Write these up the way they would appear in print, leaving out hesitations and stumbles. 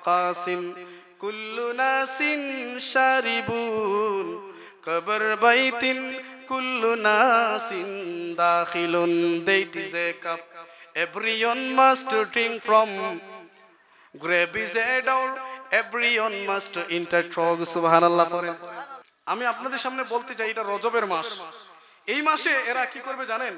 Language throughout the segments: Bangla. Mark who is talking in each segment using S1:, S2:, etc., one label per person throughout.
S1: কাসিন কুল্লু নাসিন শারিবুন কবর বাইতিন kullu nasin dakhilun. That is a cup everyone must drink from. Grave is a door everyone must enter through. Subhanallah. আমি আপনাদের সামনে বলতে চাই এটা রজবের মাস। এই মাসে এরা কি করবে জানেন?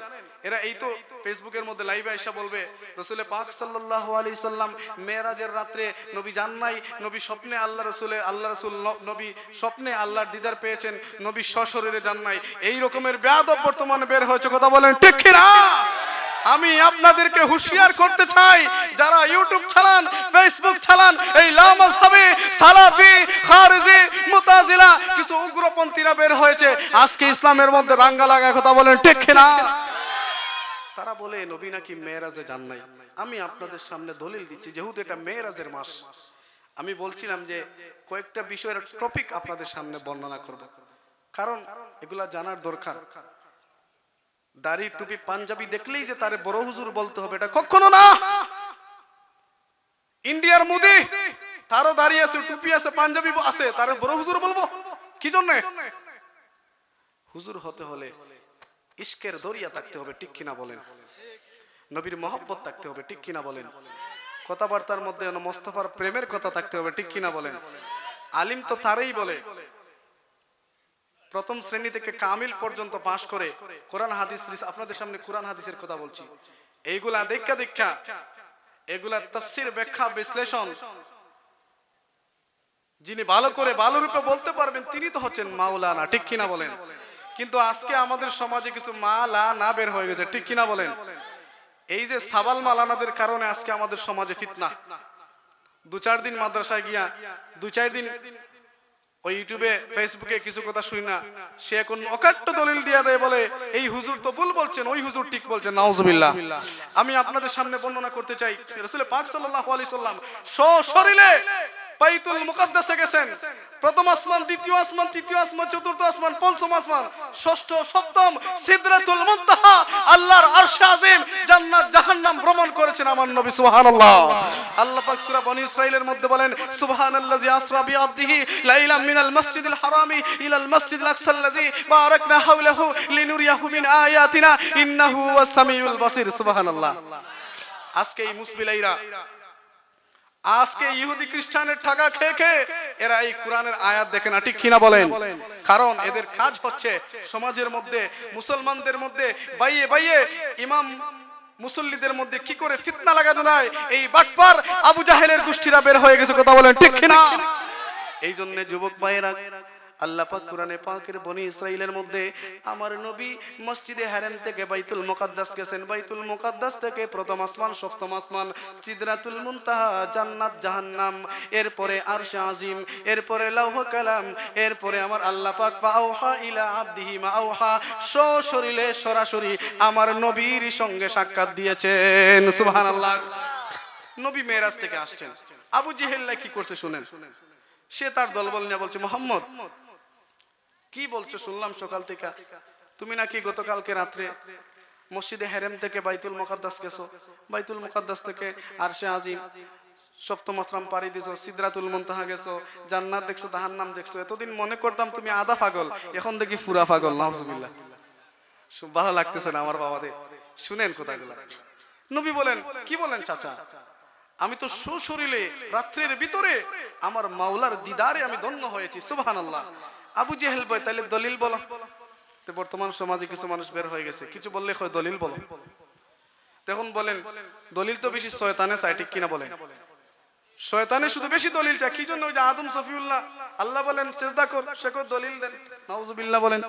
S1: এরা এই তো ফেসবুকের মধ্যে লাইভে এসে বলবে রাসূল পাক সাল্লাল্লাহু আলাইহি সাল্লাম মেরাজের রাতে নবী জান নাই, নবী স্বপ্নে আল্লাহ রাসূল নবী স্বপ্নে আল্লাহর দিদার পেয়েছেন, নবী সশরীরে জান নাই। এই রকমের বেয়াদব বর্তমানে বের হয়েছে, কথা বলেন ঠিক কি না? আমি আপনাদেরকে হুঁশিয়ার করতে চাই, যারা ইউটিউব চালান, ফেসবুক চালান, এই লামাযহাবি, সালাফি, খারিজি, মুতাজিলা কিছু উগ্রপন্থীরা বের হয়েছে আজকে ইসলামের মধ্যে রাঙ্গা লাগা, কথা বলেন ঠিক কি না? তারা বলে নবী নাকি মেরাজে যান নাই। আমি আপনাদের সামনে দলিল দিচ্ছি, যেহেতু এটা মেরাজের মাস, আমি বলছিলাম যে কয়েকটা বিষয়ের টপিক আপনাদের সামনে বর্ণনা করব, কারণ এগুলা জানার দরকার। দাড়ি টুপি পাঞ্জাবি দেখলেই যে তারে বড় হুজুর বলতে হবে এটা কখনো না। ইন্ডিয়ার মোদি, তারও দাড়ি আছে, টুপি আছে, পাঞ্জাবি আছে, তারে বড় হুজুর বলবো কি জন্য? হুজুর হতে হলে ইশকের দরিয়া থাকতে হবে, ঠিক কিনা বলেন? নবীর মহব্বত থাকতে হবে, ঠিক কিনা বলেন? কথাবার্তার মধ্যে মোস্তফার প্রেমের কথা থাকতে হবে, ঠিক কিনা বলেন? আলিম তো তারই বলে প্রথম শ্রেণী থেকে কামিল পর্যন্ত পাশ করে কোরআন হাদিস, আপনাদের সামনে কোরআন হাদিসের কথা বলছি, এইগুলা দেখা এগুলা তাফসীর, ব্যাখ্যা, বিশ্লেষণ যিনি ভালো করে ভালো রূপে বলতে পারবেন তিনি তো হচ্ছেন মাওলানা, ঠিক কিনা বলেন? কিন্তু আজকে আমাদের সমাজে কিছু মাওলানা বের হয়ে গেছে, ঠিক কিনা বলেন? এই যে সাবাল মালানাদের কারণে আজকে আমাদের সমাজে ফিতনা। 2-4 দিন মাদ্রাসায় গিয়া 2-4 দিন ওই ইউটিউবে ফেসবুকে কিছু কথা শুনি না, সে এখন অকাট্য দলিল দিয়া দেয়, বলে এই হুজুর তো ভুল বলছেন, ওই হুজুর ঠিক বলছেন। নাউজুবিল্লাহ। আমি আপনাদের সামনে বর্ণনা করতে চাই, রাসূল পাক সাল্লাল্লাহু আলাইহি সাল্লাম সশরীরে বাইতুল মুকাদ্দাসে গেছেন। প্রথম আসমান, দ্বিতীয় আসমান, তৃতীয় আসমান, চতুর্থ আসমান, পঞ্চম আসমান, ষষ্ঠ, সপ্তম, সিদরাতুল মুনতাহা, আল্লাহর আরশে আজিম, জান্নাত, জাহান্নাম ভ্রমণ করেছেন আমার নবী। সুবহানাল্লাহ। আল্লাহ পাক সূরা বনী ইসরাঈলের মধ্যে বলেন সুবহানাল্লাযী আসরা বিআবদিহি লাইলাম মিনাল মাসজিদিল হারামি ইলাল মাসজিদিল আকসাল্লাযী বারাকনা হাওলাহু লিনুরিয়াহু মিন আয়াতিনা ইন্নাহু ওয়াস সামিউল বাসীর। সুবহানাল্লাহ। আজকে এই মুসবিলাইরা, আজকে ইহুদি খ্রিস্টানের টাকা খেয়ে খেয়ে এরা এই কোরআনের আয়াত দেখে না, ঠিক কিনা বলেন? কারণ এদের কাজ হচ্ছে সমাজের মধ্যে, মুসলমানদের মধ্যে বাইয়ে বাইয়ে ইমাম মুসল্লিদের মধ্যে কি করে ফিতনা লাগানো যায়, এই বাটপার আবু জাহেলের গোষ্ঠীরা বের হয়ে গেছে, কথা বলেন ঠিক কিনা? এই জন্য যুবক ভাইয়েরা, আল্লাহ পাক কোরআনে পাকের বনী ইসরাঈলের মধ্যে আমার নবী মসজিদে হারাম থেকে বাইতুল মুকাদ্দাস গেছেন। বাইতুল মুকাদ্দাস থেকে প্রথম আসমান, সপ্তম আসমান, সিদরাতুল মুনতাহা, জান্নাত, জাহান্নাম, এরপরে আরশে আজিম, এরপরে লৌহ কালাম, এরপরে আমার আল্লাহ পাক ফাওহা ইলা আবদিহি মা আওহা, সশরীরে সরাসরি আমার নবীর সঙ্গে সাক্ষাৎ দিয়েছেন। সুবহানাল্লাহ। নবী মেরাজ থেকে আসছেন। আবু জেহেল কি করছে শুনেন। সে তার দলবল নিয়ে বলছে, মুহাম্মদ কি বলছো? শুনলাম সকাল থেকে তুমি নাকি গতকালকে রাত্রে মসজিদে হারাম থেকে বাইতুল মুকাদ্দাস গেছো, বাইতুল মুকাদ্দাস থেকে আরশে আজিম, সপ্তম আসমান পাড়ি দিছো, সিদরাতুল মুনতাহা গেছো, জান্নাত দেখছো, জাহান্নাম দেখছো। এতদিন মনে করতাম তুমি আধা পাগল, এখন দেখি পুরা পাগল। নাউজুবিল্লাহ। ভালো লাগতেছে না আমার বাবাদের। শুনেন কথাগুলো। নবী বলেন, কি বলেন চাচা? আমি তো সশরীরে রাত্রির ভিতরে আমার মাওলার দিদারে আমি ধন্য হয়েছি। সুবহানাল্লাহ। আবু জেহেল ভাই তাহলে দলিল বলো। তো বর্তমান সমাজে কিছু মানুষ বের হয়ে গেছে, কিছু বললে হয় দলিল বলো। তখন বলেন দলিল তো বেশি শয়তানে চায়, ঠিক কিনা বলেন? শয়তানে শুধু বেশি দলিল চায়। কি জন্য? ওই যে আদম সফিউল্লাহ, আল্লাহ বলেন সিজদা কর, সে কর দলিল দেন। নাউজুবিল্লাহ বলেন।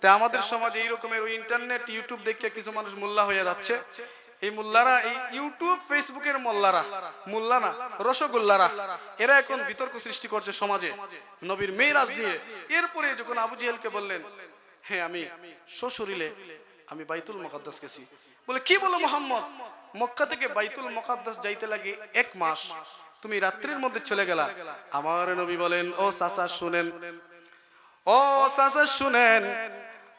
S1: তো আমাদের সমাজে এই রকমের ওই ইন্টারনেট, ইউটিউব দেখে কিছু মানুষ মোল্লা হয়ে যাচ্ছে। এই মোল্লারা, এই ইউটিউব ফেসবুকের মোল্লারা, মোল্লা না রসগোল্লারা, এরা এখন বিতর্ক সৃষ্টি করছে সমাজে নবীর মেরাজ নিয়ে। এরপরে যখন আবু জেহেলকে বললেন, হ্যাঁ আমি সশরীরে আমি বাইতুল মুকাদ্দাস গেছি, বলে কি বলো মুহাম্মদ? মক্কা থেকে বাইতুল মুকাদ্দাস যাইতে লাগে 1 মাস, তুমি রাত্রির মধ্যে চলে গেলা। আমার নবী বলেন, ও চাচা শুনেন, ও চাচা শুনেন,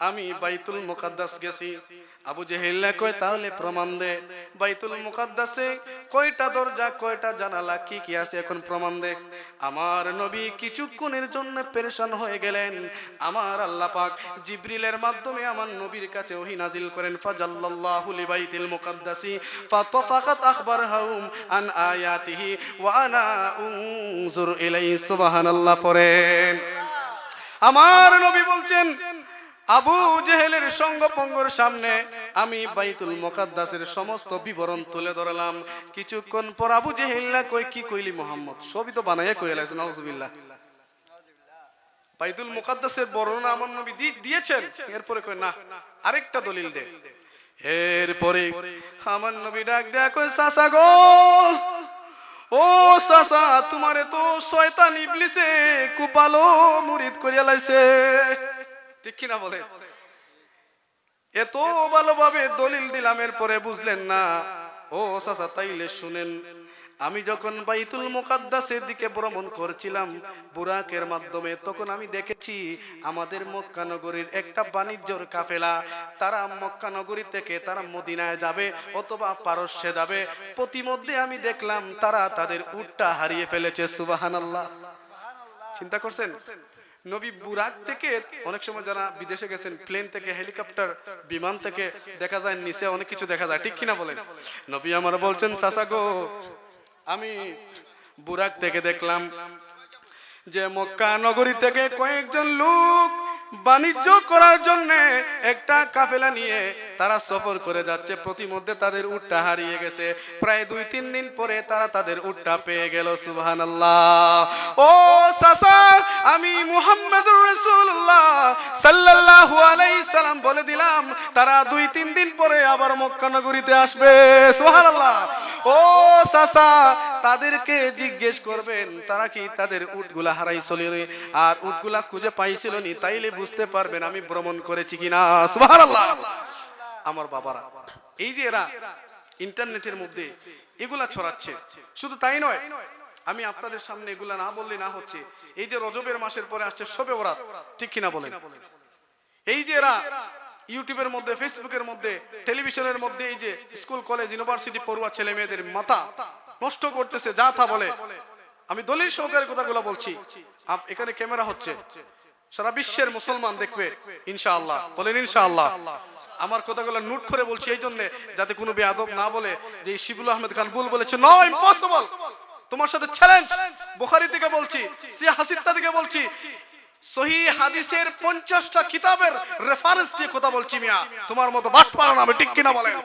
S1: আমি বাইতুল মুকাদ্দাস গেছি। আবু জেহেল কয় তাহলে প্রমাণ দে, বাইতুল মুকাদ্দাসে কয়টা দরজা কয়টা জানালা কি কি আছে এখন প্রমাণ দে। আমার নবী কিছুক্ষণের জন্য পেরেশান হয়ে গেলেন। আমার আল্লাহ পাক জিবরিলের মাধ্যমে আমার নবীর কাছে ওহী নাজিল করেন, ফাজাল্লাল্লাহু লিবাইতিল মুকাদ্দাসি ফাতাফাকাত আখবারহুম আন আয়াতিহি ওয়া আনা উনজুর ইলাইহি। সুবহানাল্লাহ পড়েন। আমার নবী বলছেন আবু জেহেলের সঙ্গপঙ্গর সামনে আমি বাইতুল মুকাদ্দাসের সমস্ত বিবরণ তুলে ধরলাম। কিছুক্ষণ পর আবু জেহেল না কই কি কইলি মুহাম্মদ, সবই তো বানাইয়া কইলা আছে। নাউজুবিল্লাহ। বাইতুল মুকাদ্দাসের বর্ণনা আমার নবী দিয়েছেন, এরপরে কই না আরেকটা দলিল দে। এরপরে আমার নবী ডাক দেয়া কই চাচা গো, ও চাচা তোমারে তো শয়তান ইবলিসে কুপালো মুরিদ করিয়া লাইছে, ঠিক কিনা বলে? এত ভালোভাবে দলিল দিলাম, এরপরে বুঝলেন না। ও চাচা তাইলে শুনেন, আমি যখন বাইতুল মুকাদ্দাসের দিকে ভ্রমণ করছিলাম বুরাকের মাধ্যমে, তখন আমি দেখেছি আমাদের মক্কা নগরীর একটা বাণিজ্যর কাফেলা, তারা মক্কা নগরী থেকে তারা মদিনায় যাবে অথবা পারস্যে যাবে। প্রতিমধ্যে আমি দেখলাম তারা তাদের উটটা হারিয়ে ফেলেছে। সুবহানাল্লাহ। চিন্তা করছেন, নবী বুরাক থেকে, অনেক সময় যারা বিদেশে গেছেন প্লেন থেকে, হেলিকপ্টার, বিমান থেকে দেখা যায় নিচে অনেক কিছু দেখা যায়, ঠিক কিনা বলেন? নবী আমার বলছেন চাচা গো, আমি বুরাক থেকে দেখলাম যে মক্কা নগরী থেকে কয়েকজন লোক বাণিজ্য করার জন্য একটা কাফেলা নিয়ে তারা সফর করে যাচ্ছে। প্রতিমধ্যে তাদের উটটা হারিয়ে গেছে। প্রায় 2-3 দিন পরে তারা তাদের উটটা পেয়ে গেল। সুবহানাল্লাহ। ও চাচা, আমি মুহাম্মদুর রাসূলুল্লাহ সাল্লাল্লাহু আলাইহি সাল্লাম বলে দিলাম তারা 2-3 দিন পরে আবার মক্কা নগরীতে আসবে। সুবহানাল্লাহ। ও চাচা, তাদেরকে জিজ্ঞেস করবেন তারা কি তাদের উটগুলা হারাইছিল আর উটগুলা খুঁজে পাইছিল নি, তাইলে বুঝতে পারবেন আমি ভ্রমণ করেছি কিনা। সুবহানাল্লাহ। আমার বাবারা, এই যে এরা ইন্টারনেটের মধ্যে এগুলা ছড়াচ্ছে, শুধু তাই নয়, আমি আপনাদের সামনে এগুলা না বললে না হচ্ছে। এই যে রজবের মাসের পরে আসছে শবে বরাত, ঠিক কিনা বলেন? এই যে এরা ইউটিউবের মধ্যে, ফেসবুকের মধ্যে, টেলিভিশনের মধ্যে এই যে স্কুল কলেজ ইউনিভার্সিটি পড়ুয়া ছেলে মেয়েদের মাথা নষ্ট করতেছে, যা তা বলে। আমি দলিল সহকারে কথাগুলো বলছি, এখানে ক্যামেরা হচ্ছে, সারা বিশ্বের মুসলমান দেখবে ইনশাআল্লাহ। বলেন ইনশাআল্লাহ। আমার কথাগুলো নোট করে বলছি এই জন্য, যাতে কোনো বেয়াদব না বলে যে শিবুল আহমেদ খান ভুল বলেছে। No, impossible. তোমার সাথে চ্যালেঞ্জ। বুখারী থেকে বলছি, সিহাহ সিত্তা থেকে বলছি, সহিহ হাদিসের 50টা কিতাবের রেফারেন্স দিয়ে কথা বলছি মিয়া, তোমার মতো বাটপার না, আমি ঠিক কিনা বলেন?